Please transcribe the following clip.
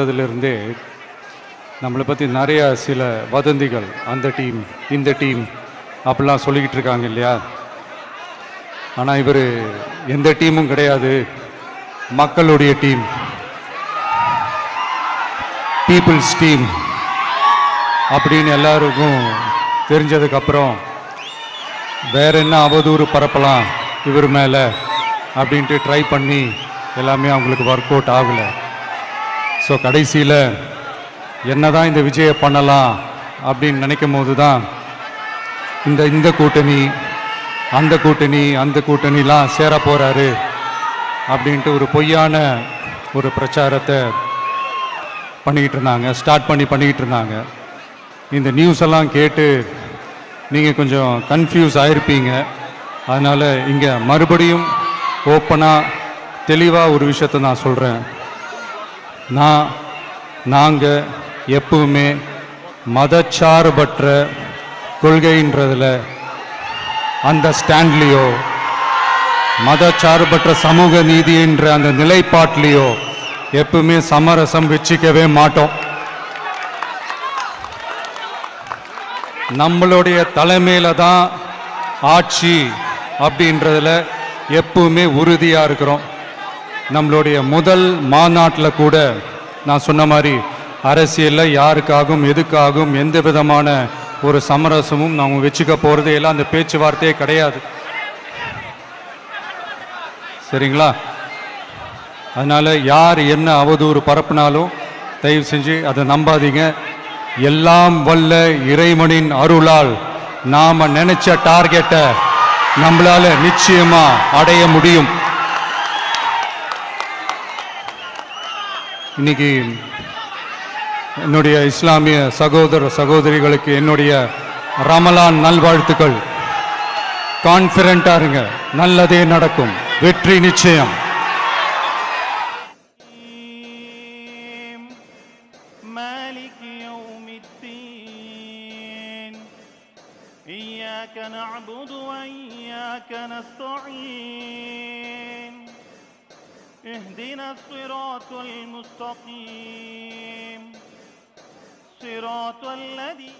அதிலிருந்தே நம்மளை பற்றி நிறைய சில வதந்திகள், அந்த டீம் இந்த டீம் அப்படிலாம் சொல்லிக்கிட்டு இருக்காங்க இல்லையா. ஆனால் இவர் எந்த டீமும் கிடையாது, மக்களுடைய டீம், பீப்புள்ஸ் டீம் அப்படின்னு எல்லாருக்கும் தெரிஞ்சதுக்கப்புறம் வேற என்ன அவதூறு பரப்பலாம் இவர் மேலே அப்படின்ட்டு ட்ரை பண்ணி எல்லாமே அவங்களுக்கு ஒர்க் அவுட் ஆகலை. ஸோ கடைசியில் என்ன தான் இந்த விஜயை பண்ணலாம் அப்படின்னு நினைக்கும் போது தான் இந்த கூட்டணி அந்த கூட்டணிலாம் சேர போகிறாரு அப்படின்ட்டு ஒரு பொய்யான ஒரு பிரச்சாரத்தை பண்ணிக்கிட்டு இருந்தாங்க. இந்த நியூஸ் எல்லாம் கேட்டு நீங்கள் கொஞ்சம் கன்ஃபியூஸ் ஆகிருப்பீங்க. அதனால் இங்கே மறுபடியும் ஓப்பனாக தெளிவாக ஒரு விஷயத்தை நான் சொல்கிறேன். நாங்கள் எப்பவுமே மதச்சார்பற்ற கொள்கைன்றதில், அந்த ஸ்டாண்ட்லேயோ, மதச்சார்பற்ற சமூக நீதி என்ற அந்த நிலைப்பாட்டிலேயோ எப்பவுமே சமரசம் வச்சுக்கவே மாட்டோம். நம்மளுடைய தலைமையில தான் ஆட்சி அப்படின்றதுல எப்பவுமே உறுதியாக இருக்கிறோம். நம்மளுடைய முதல் மாநாட்டில் கூட நான் சொன்ன மாதிரி அரசியலில் யாருக்காகவும் எதுக்காகவும் எந்த விதமான ஒரு சமரசமும் நாம் வச்சுக்க போகிறதே எல்லாம் அந்த பேச்சுவார்த்தையே கிடையாது. சரிங்களா? அதனால் யார் என்ன அவதூறு பரப்புனாலும் தயவு செஞ்சு அதை நம்பாதீங்க. எல்லாம் வல்ல இறைவனின் அருளால் நாம் நினைச்ச டார்கெட்டை நம்மளால நிச்சயமா அடைய முடியும். இன்னைக்கு என்னுடைய இஸ்லாமிய சகோதர சகோதரிகளுக்கு என்னுடைய ரமலான் நல்வாழ்த்துக்கள். கான்ஃபிடென்ட்டா இருங்க, நல்லதே நடக்கும், வெற்றி நிச்சயம். إياك نعبد وإياك نستعين اهدنا الصراط المستقيم صراط الذي